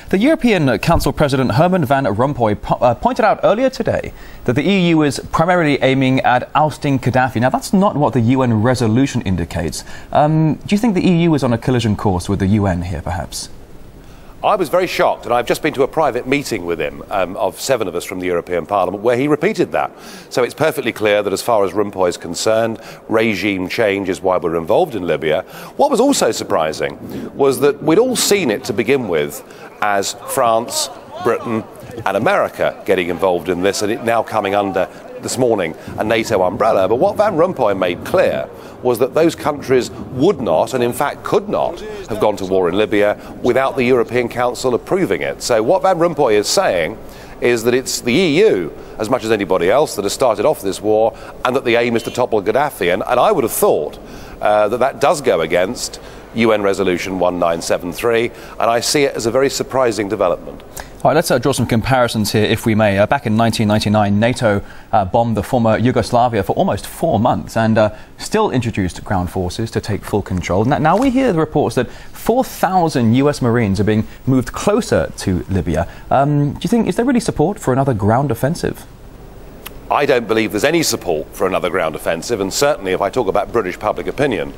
The European Council President Herman Van Rompuy pointed out earlier today that the EU is primarily aiming at ousting Gaddafi. Now, that's not what the UN resolution indicates. Do you think the EU is on a collision course with the UN here, perhaps? I was very shocked, and I've just been to a private meeting with him of 7 of us from the European Parliament where he repeated that. So it's perfectly clear that as far as Rompuy is concerned, regime change is why we're involved in Libya. What was also surprising was that we'd all seen it to begin with as France, Britain and America getting involved in this, and it now coming under, this morning, a NATO umbrella. But what Van Rompuy made clear was that those countries would not, and in fact could not, have gone to war in Libya without the European Council approving it. So what Van Rompuy is saying is that it's the EU, as much as anybody else, that has started off this war, and that the aim is to topple Gaddafi. And I would have thought that does go against UN Resolution 1973, and I see it as a very surprising development. All right, let's draw some comparisons here, if we may. Back in 1999, NATO bombed the former Yugoslavia for almost 4 months and still introduced ground forces to take full control. Now we hear the reports that 4,000 US Marines are being moved closer to Libya. Do you think, is there really support for another ground offensive? I don't believe there's any support for another ground offensive, and certainly if I talk about British public opinion,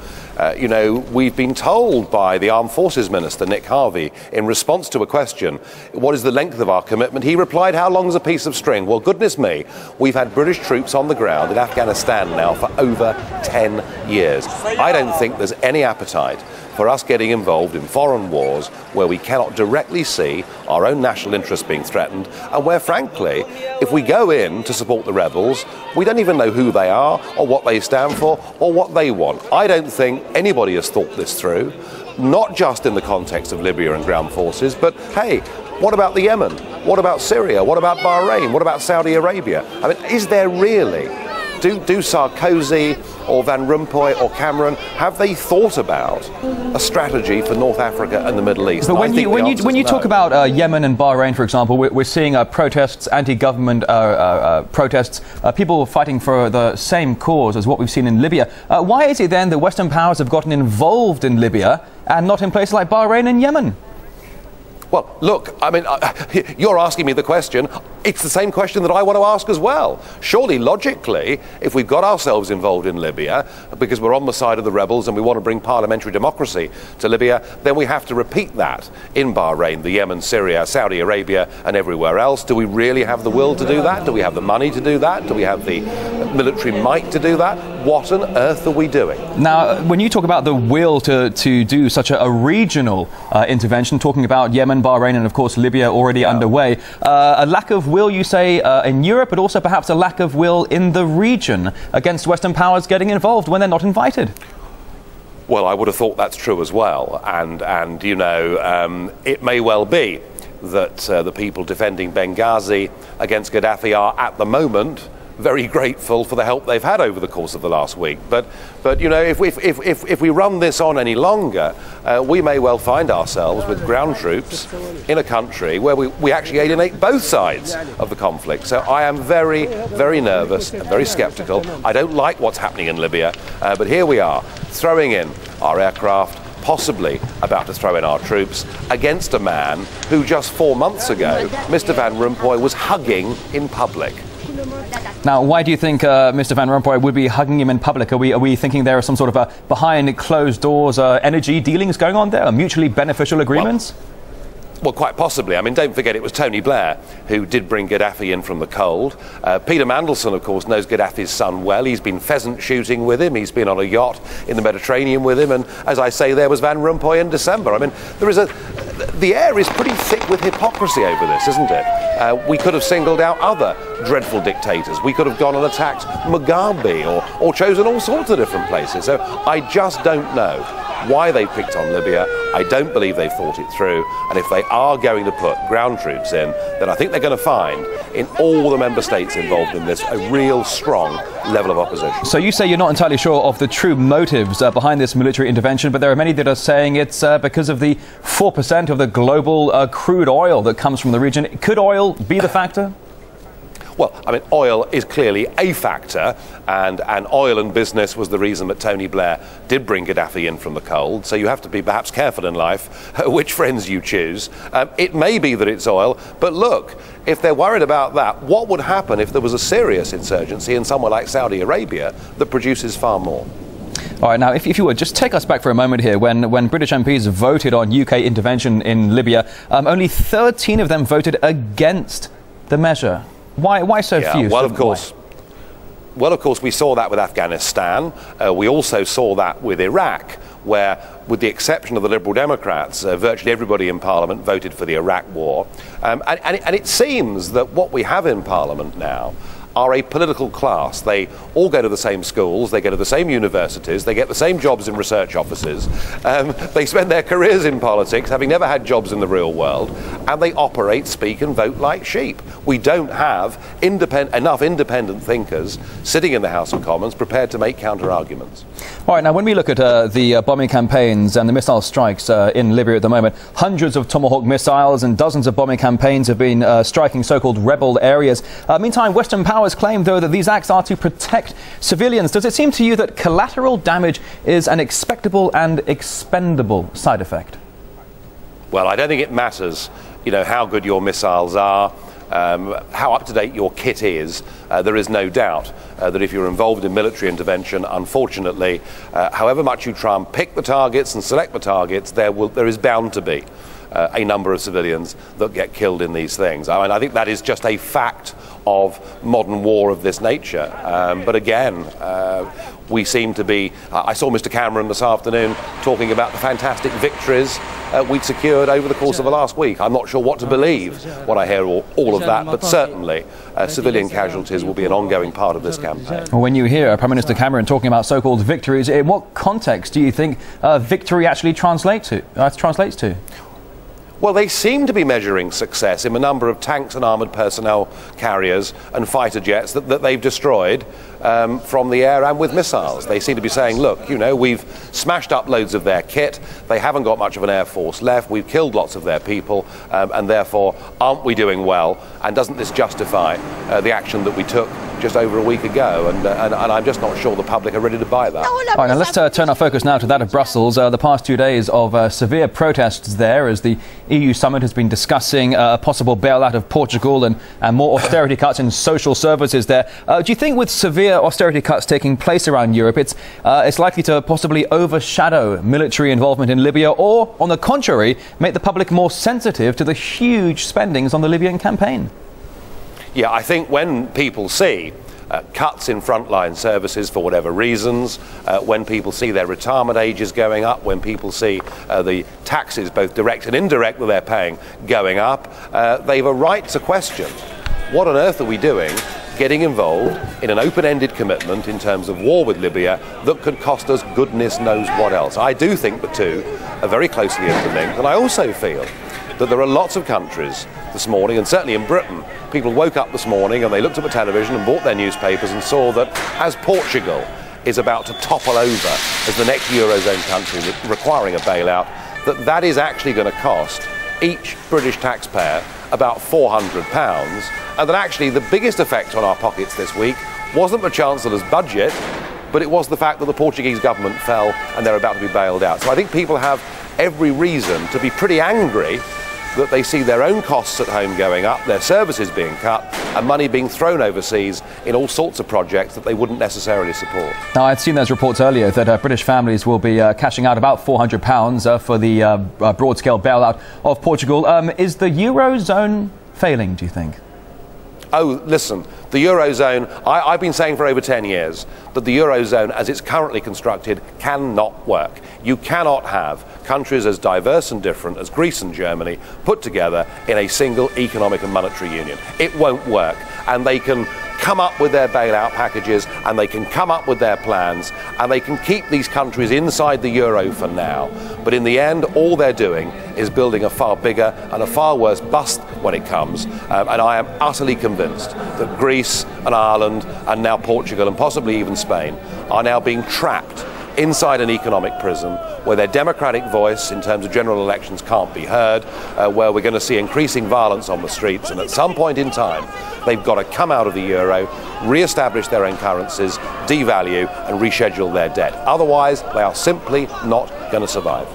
we've been told by the Armed Forces Minister, Nick Harvey, in response to a question, what is the length of our commitment? He replied, how long is a piece of string? Well, goodness me, we've had British troops on the ground in Afghanistan now for over 10 years. I don't think there's any appetite for us getting involved in foreign wars where we cannot directly see our own national interests being threatened, and where, frankly, if we go in to support the rebels, we don't even know who they are or what they stand for or what they want. I don't think anybody has thought this through, not just in the context of Libya and ground forces, but hey, what about the Yemen? What about Syria? What about Bahrain? What about Saudi Arabia? I mean, is there really? Do Sarkozy or Van Rompuy or Cameron, have they thought about a strategy for North Africa and the Middle East? But when you talk about Yemen and Bahrain, for example, we're seeing protests, anti-government protests, people fighting for the same cause as what we've seen in Libya. Why is it then that Western powers have gotten involved in Libya and not in places like Bahrain and Yemen? Well, look, I mean, you're asking me the question. It's the same question that I want to ask as well. Surely, logically, if we've got ourselves involved in Libya because we're on the side of the rebels and we want to bring parliamentary democracy to Libya, then we have to repeat that in Bahrain, the Yemen, Syria, Saudi Arabia and everywhere else. Do we really have the will to do that? Do we have the money to do that? Do we have the military might to do that? What on earth are we doing? Now, when you talk about the will to do such a regional intervention, talking about Yemen, Bahrain and of course Libya already underway, a lack of will, you say, in Europe, but also perhaps a lack of will in the region against Western powers getting involved when they're not invited. Well, I would have thought that's true as well, and it may well be that the people defending Benghazi against Gaddafi are at the moment very grateful for the help they've had over the course of the last week. But if we run this on any longer, we may well find ourselves with ground troops in a country where we actually alienate both sides of the conflict. So I am very, very nervous and very sceptical. I don't like what's happening in Libya, but here we are, throwing in our aircraft, possibly about to throw in our troops, against a man who just 4 months ago, Mr. Van Rompuy, was hugging in public. Now, why do you think Mr. Van Rompuy would be hugging him in public? Are we thinking there are some sort of behind closed doors energy dealings going on there, mutually beneficial agreements? Well, quite possibly. I mean, don't forget it was Tony Blair who did bring Gaddafi in from the cold. Peter Mandelson, of course, knows Gaddafi's son well. He's been pheasant shooting with him. He's been on a yacht in the Mediterranean with him. And as I say, there was Van Rompuy in December. I mean, the air is pretty thick with hypocrisy over this, isn't it? We could have singled out other dreadful dictators. We could have gone and attacked Mugabe or chosen all sorts of different places. So I just don't know why they picked on Libya. I don't believe they've thought it through, and if they are going to put ground troops in, then I think they're going to find in all the member states involved in this a real strong level of opposition. So you say you're not entirely sure of the true motives behind this military intervention, but there are many that are saying it's because of the 4% of the global crude oil that comes from the region. Could oil be the factor? Well, I mean, oil is clearly a factor, and oil and business was the reason that Tony Blair did bring Gaddafi in from the cold. So you have to be perhaps careful in life which friends you choose. It may be that it's oil, but look, if they're worried about that, what would happen if there was a serious insurgency in somewhere like Saudi Arabia that produces far more? All right, now, if you would, just take us back for a moment here. When British MPs voted on UK intervention in Libya, only 13 of them voted against the measure. Why so few? Well, of course. Well, of course, we saw that with Afghanistan. We also saw that with Iraq, where, with the exception of the Liberal Democrats, virtually everybody in Parliament voted for the Iraq war. And it seems that what we have in Parliament now are a political class. They all go to the same schools, they go to the same universities, they get the same jobs in research offices, they spend their careers in politics, having never had jobs in the real world, and they operate, speak and vote like sheep. We don't have enough independent thinkers sitting in the House of Commons prepared to make counter-arguments. All right, now when we look at the bombing campaigns and the missile strikes in Libya at the moment, hundreds of Tomahawk missiles and dozens of bombing campaigns have been striking so-called rebel areas. Meantime, Western powers claim, though, that these acts are to protect civilians. Does it seem to you that collateral damage is an expectable and expendable side effect? Well, I don't think it matters, how good your missiles are, how up-to-date your kit is. There is no doubt that if you're involved in military intervention, unfortunately, however much you try and pick the targets and select the targets, there is bound to be a number of civilians that get killed in these things. I mean, I think that is just a fact of modern war of this nature. But again, we seem to be... I saw Mr Cameron this afternoon talking about the fantastic victories we'd secured over the course of the last week. I'm not sure what to believe when I hear all of that, but certainly civilian casualties will be an ongoing part of this campaign. Well, when you hear Prime Minister Cameron talking about so-called victories, in what context do you think victory actually translates to? Well, they seem to be measuring success in the number of tanks and armoured personnel carriers and fighter jets that they've destroyed from the air and with missiles. They seem to be saying, look, we've smashed up loads of their kit, they haven't got much of an air force left, we've killed lots of their people, and therefore, aren't we doing well? And doesn't this justify the action that we took just over a week ago? And I'm just not sure the public are ready to buy that. All right, now let's turn our focus now to that of Brussels. The past 2 days of severe protests there as the EU summit has been discussing a possible bailout of Portugal and more austerity cuts in social services there. Do you think with severe austerity cuts taking place around Europe, it's likely to possibly overshadow military involvement in Libya, or, on the contrary, make the public more sensitive to the huge spendings on the Libyan campaign? Yeah, I think when people see cuts in frontline services for whatever reasons, when people see their retirement ages going up, when people see the taxes, both direct and indirect, that they're paying going up, they've a right to question, what on earth are we doing getting involved in an open-ended commitment in terms of war with Libya that could cost us goodness knows what else? I do think the two are very closely interlinked, and I also feel that there are lots of countries this morning, and certainly in Britain, people woke up this morning and they looked at the television and bought their newspapers and saw that as Portugal is about to topple over as the next Eurozone country requiring a bailout, that is actually going to cost each British taxpayer about £400, and that actually the biggest effect on our pockets this week wasn't the Chancellor's budget, but it was the fact that the Portuguese government fell and they're about to be bailed out. So I think people have every reason to be pretty angry that they see their own costs at home going up, their services being cut, and money being thrown overseas in all sorts of projects that they wouldn't necessarily support. Now, I'd seen those reports earlier that British families will be cashing out about £400 for the broad-scale bailout of Portugal. Is the Eurozone failing, do you think? Oh, listen, the Eurozone, I've been saying for over 10 years that the Eurozone, as it's currently constructed, cannot work. You cannot have countries as diverse and different as Greece and Germany put together in a single economic and monetary union. It won't work. And they can come up with their bailout packages, and they can come up with their plans, and they can keep these countries inside the euro for now. But in the end, all they're doing is building a far bigger and a far worse bust when it comes. And I am utterly convinced that Greece and Ireland and now Portugal and possibly even Spain are now being trapped inside an economic prison, where their democratic voice in terms of general elections can't be heard, where we're going to see increasing violence on the streets, and at some point in time they've got to come out of the euro, re-establish their own currencies, devalue and reschedule their debt. Otherwise, they are simply not going to survive.